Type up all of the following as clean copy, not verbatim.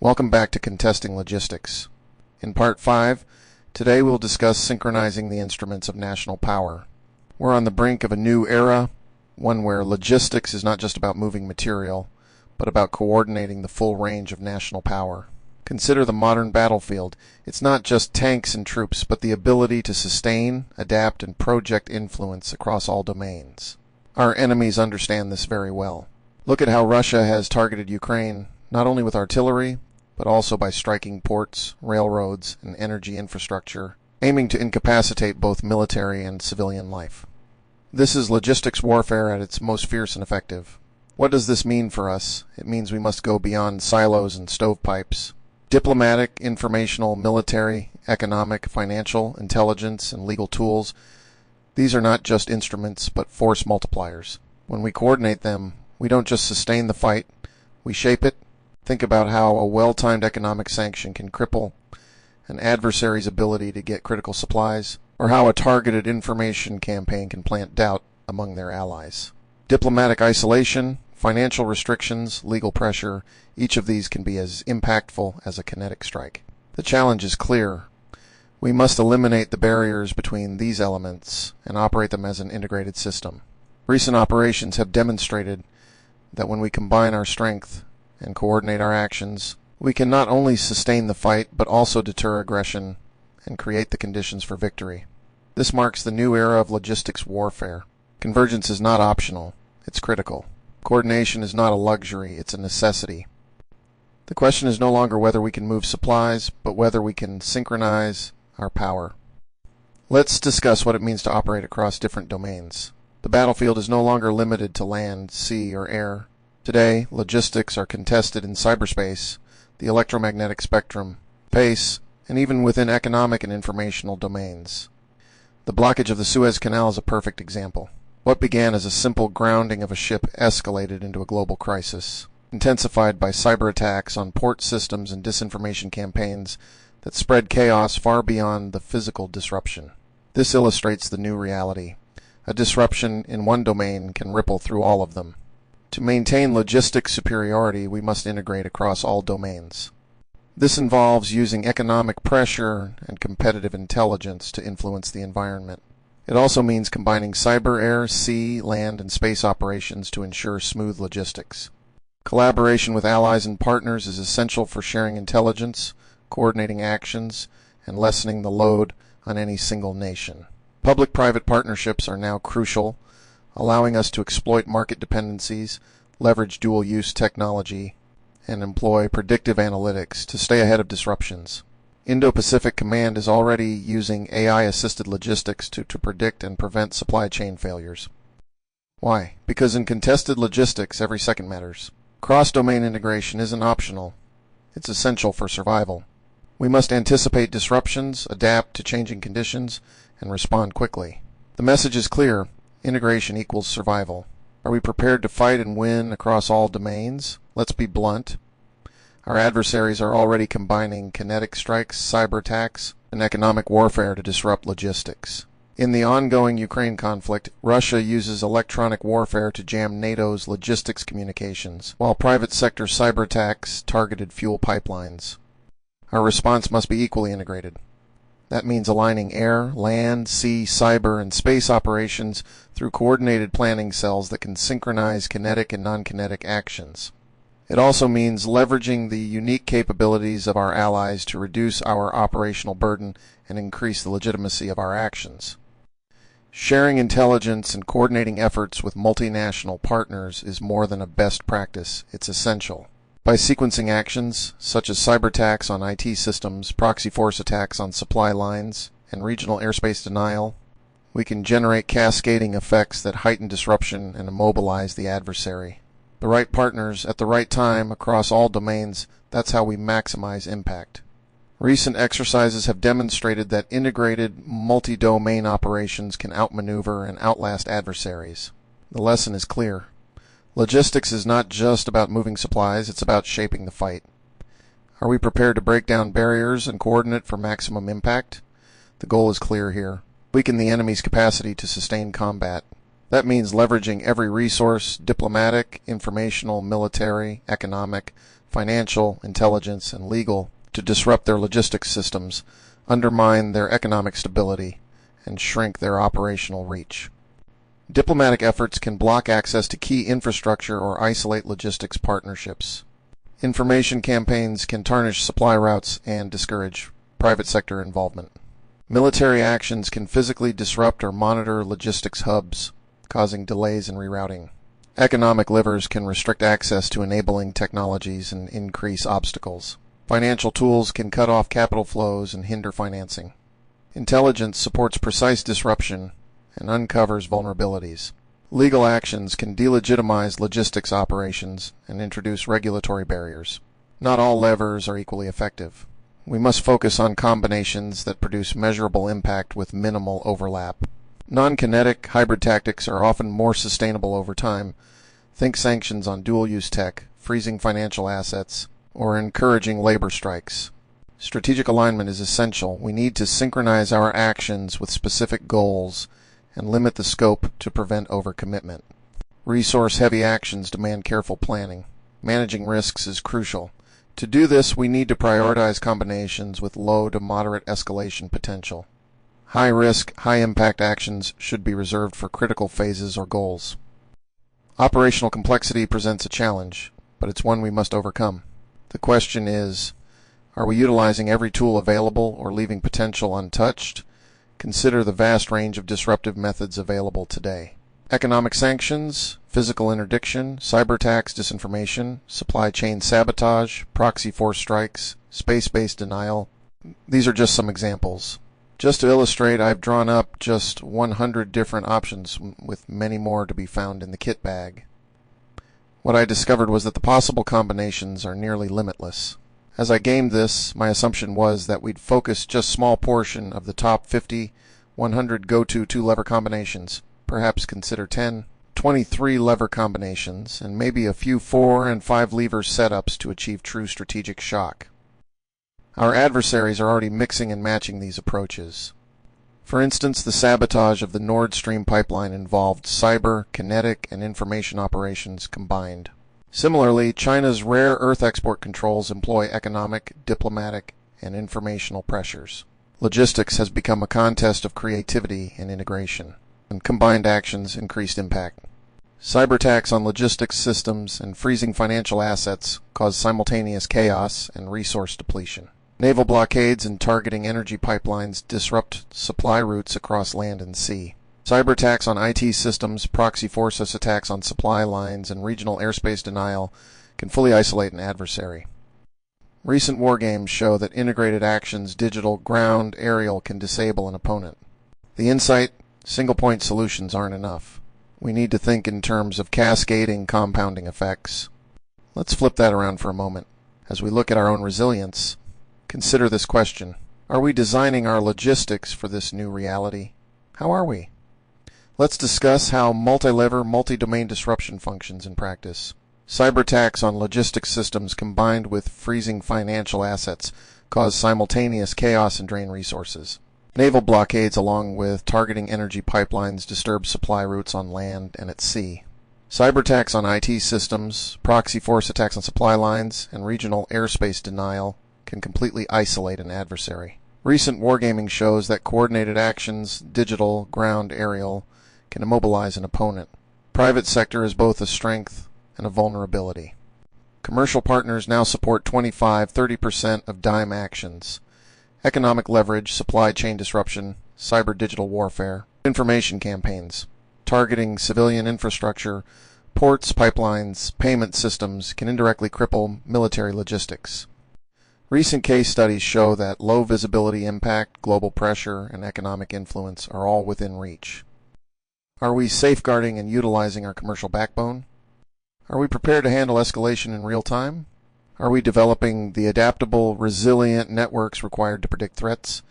Welcome back to Contesting Logistics. In Part 5, today we'll discuss synchronizing the instruments of national power. We're on the brink of a new era, one where logistics is not just about moving material, but about coordinating the full range of national power. Consider the modern battlefield. It's not just tanks and troops, but the ability to sustain, adapt, and project influence across all domains. Our enemies understand this very well. Look at how Russia has targeted Ukraine, not only with artillery, but also by striking ports, railroads, and energy infrastructure, aiming to incapacitate both military and civilian life. This is logistics warfare at its most fierce and effective. What does this mean for us? It means we must go beyond silos and stovepipes. Diplomatic, informational, military, economic, financial, intelligence, and legal tools, these are not just instruments, but force multipliers. When we coordinate them, we don't just sustain the fight, we shape it. Think about how a well-timed economic sanction can cripple an adversary's ability to get critical supplies, or how a targeted information campaign can plant doubt among their allies. Diplomatic isolation, financial restrictions, legal pressure, each of these can be as impactful as a kinetic strike. The challenge is clear. We must eliminate the barriers between these elements and operate them as an integrated system. Recent operations have demonstrated that when we combine our strength and coordinate our actions, we can not only sustain the fight, but also deter aggression and create the conditions for victory. This marks the new era of logistics warfare. Convergence is not optional, it's critical. Coordination is not a luxury, it's a necessity. The question is no longer whether we can move supplies, but whether we can synchronize our power. Let's discuss what it means to operate across different domains. The battlefield is no longer limited to land, sea, or air. Today, logistics are contested in cyberspace, the electromagnetic spectrum, space, and even within economic and informational domains. The blockage of the Suez Canal is a perfect example. What began as a simple grounding of a ship escalated into a global crisis, intensified by cyberattacks on port systems and disinformation campaigns that spread chaos far beyond the physical disruption. This illustrates the new reality. A disruption in one domain can ripple through all of them. To maintain logistics superiority, we must integrate across all domains. This involves using economic pressure and competitive intelligence to influence the environment. It also means combining cyber, air, sea, land, and space operations to ensure smooth logistics. Collaboration with allies and partners is essential for sharing intelligence, coordinating actions, and lessening the load on any single nation. Public-private partnerships are now crucial, allowing us to exploit market dependencies, leverage dual-use technology, and employ predictive analytics to stay ahead of disruptions. Indo-Pacific Command is already using AI-assisted logistics to predict and prevent supply chain failures. Why? Because in contested logistics, every second matters. Cross-domain integration isn't optional. It's essential for survival. We must anticipate disruptions, adapt to changing conditions, and respond quickly. The message is clear. Integration equals survival. Are we prepared to fight and win across all domains? Let's be blunt. Our adversaries are already combining kinetic strikes, cyber attacks, and economic warfare to disrupt logistics. In the ongoing Ukraine conflict, Russia uses electronic warfare to jam NATO's logistics communications, while private sector cyber attacks targeted fuel pipelines. Our response must be equally integrated. That means aligning air, land, sea, cyber, and space operations through coordinated planning cells that can synchronize kinetic and non-kinetic actions. It also means leveraging the unique capabilities of our allies to reduce our operational burden and increase the legitimacy of our actions. Sharing intelligence and coordinating efforts with multinational partners is more than a best practice, it's essential. By sequencing actions, such as cyber attacks on IT systems, proxy force attacks on supply lines, and regional airspace denial, we can generate cascading effects that heighten disruption and immobilize the adversary. The right partners at the right time across all domains, that's how we maximize impact. Recent exercises have demonstrated that integrated multi-domain operations can outmaneuver and outlast adversaries. The lesson is clear. Logistics is not just about moving supplies, it's about shaping the fight. Are we prepared to break down barriers and coordinate for maximum impact? The goal is clear here. Weaken the enemy's capacity to sustain combat. That means leveraging every resource, diplomatic, informational, military, economic, financial, intelligence, and legal, to disrupt their logistics systems, undermine their economic stability, and shrink their operational reach. Diplomatic efforts can block access to key infrastructure or isolate logistics partnerships. Information campaigns can tarnish supply routes and discourage private sector involvement. Military actions can physically disrupt or monitor logistics hubs, causing delays in rerouting. Economic levers can restrict access to enabling technologies and increase obstacles. Financial tools can cut off capital flows and hinder financing. Intelligence supports precise disruption and uncovers vulnerabilities. Legal actions can delegitimize logistics operations and introduce regulatory barriers. Not all levers are equally effective. We must focus on combinations that produce measurable impact with minimal overlap. Non-kinetic hybrid tactics are often more sustainable over time. Think sanctions on dual-use tech, freezing financial assets, or encouraging labor strikes. Strategic alignment is essential. We need to synchronize our actions with specific goals and limit the scope to prevent overcommitment. Resource-heavy actions demand careful planning. Managing risks is crucial. To do this, we need to prioritize combinations with low to moderate escalation potential. High-risk, high-impact actions should be reserved for critical phases or goals. Operational complexity presents a challenge, but it's one we must overcome. The question is, are we utilizing every tool available or leaving potential untouched? Consider the vast range of disruptive methods available today. Economic sanctions, physical interdiction, cyberattacks, disinformation, supply chain sabotage, proxy force strikes, space-based denial. These are just some examples. Just to illustrate, I've drawn up just 100 different options with many more to be found in the kit bag. What I discovered was that the possible combinations are nearly limitless. As I gamed this, my assumption was that we'd focus just a small portion of the top 50, 100 go-to 2-lever combinations, perhaps consider 10, 23 lever combinations, and maybe a few 4 and 5 lever setups to achieve true strategic shock. Our adversaries are already mixing and matching these approaches. For instance, the sabotage of the Nord Stream pipeline involved cyber, kinetic, and information operations combined. Similarly, China's rare earth export controls employ economic, diplomatic, and informational pressures. Logistics has become a contest of creativity and integration, and combined actions increased impact. Cyberattacks on logistics systems and freezing financial assets cause simultaneous chaos and resource depletion. Naval blockades and targeting energy pipelines disrupt supply routes across land and sea. Cyberattacks on IT systems, proxy forces attacks on supply lines, and regional airspace denial can fully isolate an adversary. Recent wargames show that integrated actions, digital, ground, aerial, can disable an opponent. The insight, single-point solutions aren't enough. We need to think in terms of cascading compounding effects. Let's flip that around for a moment. As we look at our own resilience, consider this question. Are we designing our logistics for this new reality? How are we? Let's discuss how multi-lever, multi-domain disruption functions in practice. Cyberattacks on logistics systems combined with freezing financial assets cause simultaneous chaos and drain resources. Naval blockades along with targeting energy pipelines disturb supply routes on land and at sea. Cyberattacks on IT systems, proxy force attacks on supply lines, and regional airspace denial can completely isolate an adversary. Recent wargaming shows that coordinated actions, digital, ground, aerial, can immobilize an opponent. Private sector is both a strength and a vulnerability. Commercial partners now support 25-30% of DIME actions. Economic leverage, supply chain disruption, cyber-digital warfare, information campaigns, targeting civilian infrastructure, ports, pipelines, payment systems can indirectly cripple military logistics. Recent case studies show that low visibility impact, global pressure, and economic influence are all within reach. Are we safeguarding and utilizing our commercial backbone? Are we prepared to handle escalation in real time? Are we developing the adaptable, resilient networks required to predict threats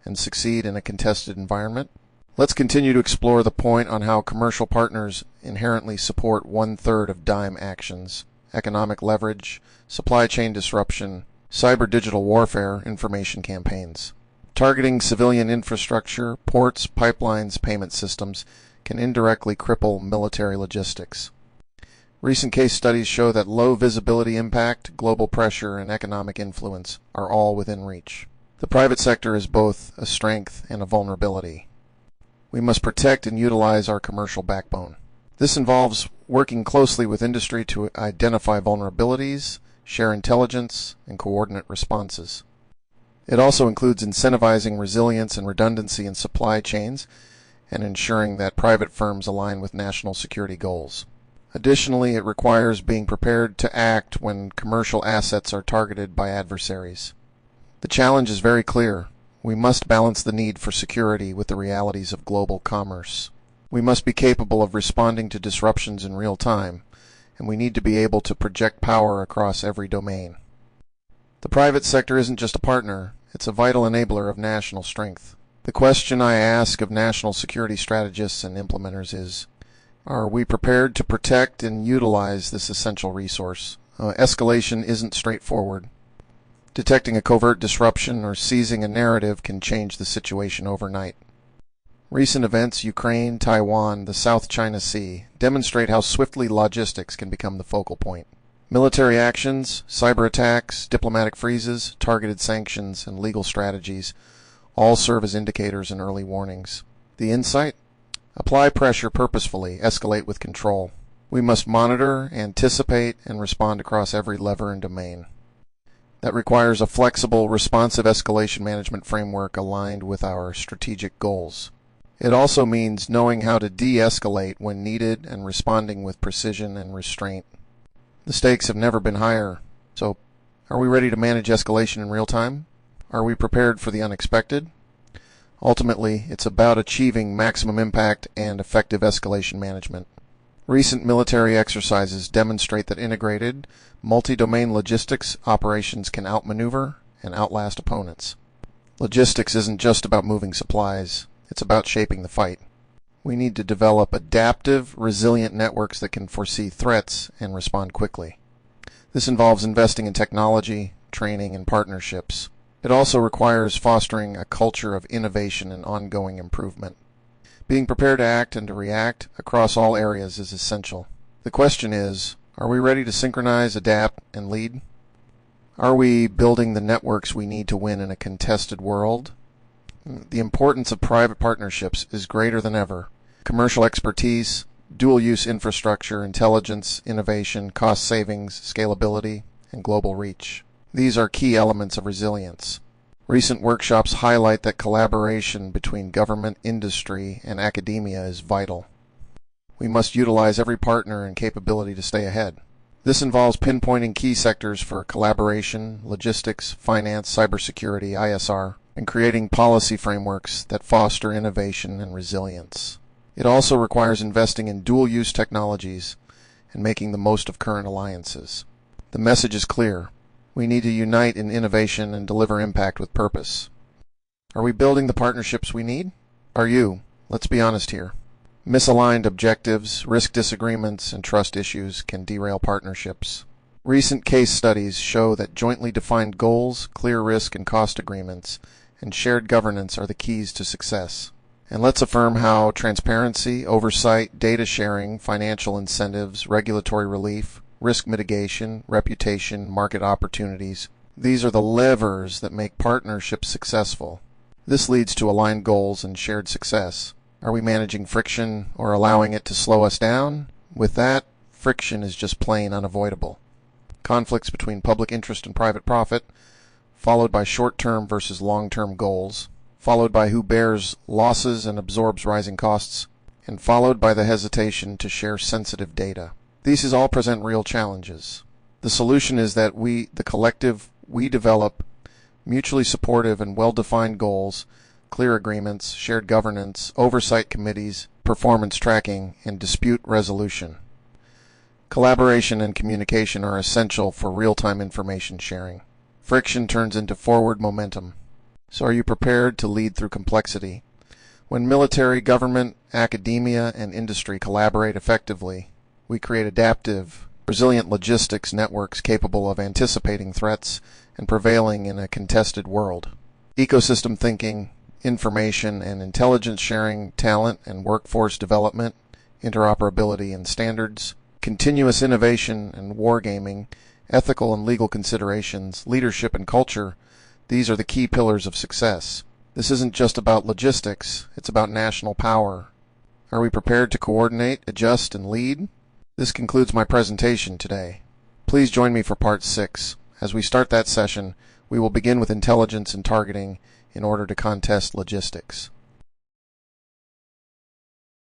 and succeed in a contested environment? Let's continue to explore the point on how commercial partners inherently support 1/3 of DIME actions: economic leverage, supply chain disruption, cyber-digital warfare, information campaigns. Targeting civilian infrastructure, ports, pipelines, payment systems can indirectly cripple military logistics. Recent case studies show that low visibility impact, global pressure, and economic influence are all within reach. The private sector is both a strength and a vulnerability. We must protect and utilize our commercial backbone. This involves working closely with industry to identify vulnerabilities, share intelligence, and coordinate responses. It also includes incentivizing resilience and redundancy in supply chains and ensuring that private firms align with national security goals. Additionally, it requires being prepared to act when commercial assets are targeted by adversaries. The challenge is very clear. We must balance the need for security with the realities of global commerce. We must be capable of responding to disruptions in real time, and we need to be able to project power across every domain. The private sector isn't just a partner, it's a vital enabler of national strength. The question I ask of national security strategists and implementers is, are we prepared to protect and utilize this essential resource? Escalation isn't straightforward. Detecting a covert disruption or seizing a narrative can change the situation overnight. Recent events, Ukraine, Taiwan, the South China Sea, demonstrate how swiftly logistics can become the focal point. Military actions, cyberattacks, diplomatic freezes, targeted sanctions, and legal strategies all serve as indicators and early warnings. The insight? Apply pressure purposefully, escalate with control. We must monitor, anticipate, and respond across every lever and domain. That requires a flexible, responsive escalation management framework aligned with our strategic goals. It also means knowing how to de-escalate when needed and responding with precision and restraint. The stakes have never been higher. So, are we ready to manage escalation in real time? Are we prepared for the unexpected? Ultimately, it's about achieving maximum impact and effective escalation management. Recent military exercises demonstrate that integrated, multi-domain logistics operations can outmaneuver and outlast opponents. Logistics isn't just about moving supplies, it's about shaping the fight. We need to develop adaptive, resilient networks that can foresee threats and respond quickly. This involves investing in technology, training, and partnerships. It also requires fostering a culture of innovation and ongoing improvement. Being prepared to act and to react across all areas is essential. The question is, are we ready to synchronize, adapt, and lead? Are we building the networks we need to win in a contested world? The importance of private partnerships is greater than ever. Commercial expertise, dual-use infrastructure, intelligence, innovation, cost savings, scalability, and global reach. These are key elements of resilience. Recent workshops highlight that collaboration between government, industry, and academia is vital. We must utilize every partner and capability to stay ahead. This involves pinpointing key sectors for collaboration, logistics, finance, cybersecurity, ISR, and creating policy frameworks that foster innovation and resilience. It also requires investing in dual-use technologies and making the most of current alliances. The message is clear. We need to unite in innovation and deliver impact with purpose. Are we building the partnerships we need? Are you? Let's be honest here. Misaligned objectives, risk disagreements, and trust issues can derail partnerships. Recent case studies show that jointly defined goals, clear risk and cost agreements, and shared governance are the keys to success. And let's affirm how transparency, oversight, data sharing, financial incentives, regulatory relief, risk mitigation, reputation, market opportunities. These are the levers that make partnerships successful. This leads to aligned goals and shared success. Are we managing friction or allowing it to slow us down? With that, friction is just plain unavoidable. Conflicts between public interest and private profit, followed by short-term versus long-term goals, followed by who bears losses and absorbs rising costs, and followed by the hesitation to share sensitive data. These all present real challenges. The solution is that we, the collective, we develop mutually supportive and well-defined goals, clear agreements, shared governance, oversight committees, performance tracking, and dispute resolution. Collaboration and communication are essential for real-time information sharing. Friction turns into forward momentum. So are you prepared to lead through complexity? When military, government, academia, and industry collaborate effectively, we create adaptive, resilient logistics networks capable of anticipating threats and prevailing in a contested world. Ecosystem thinking, information and intelligence sharing, talent and workforce development, interoperability and standards, continuous innovation and wargaming, ethical and legal considerations, leadership and culture. These are the key pillars of success. This isn't just about logistics, it's about national power. Are we prepared to coordinate, adjust, and lead? This concludes my presentation today. Please join me for part 6. As we start that session, we will begin with intelligence and targeting in order to contest logistics.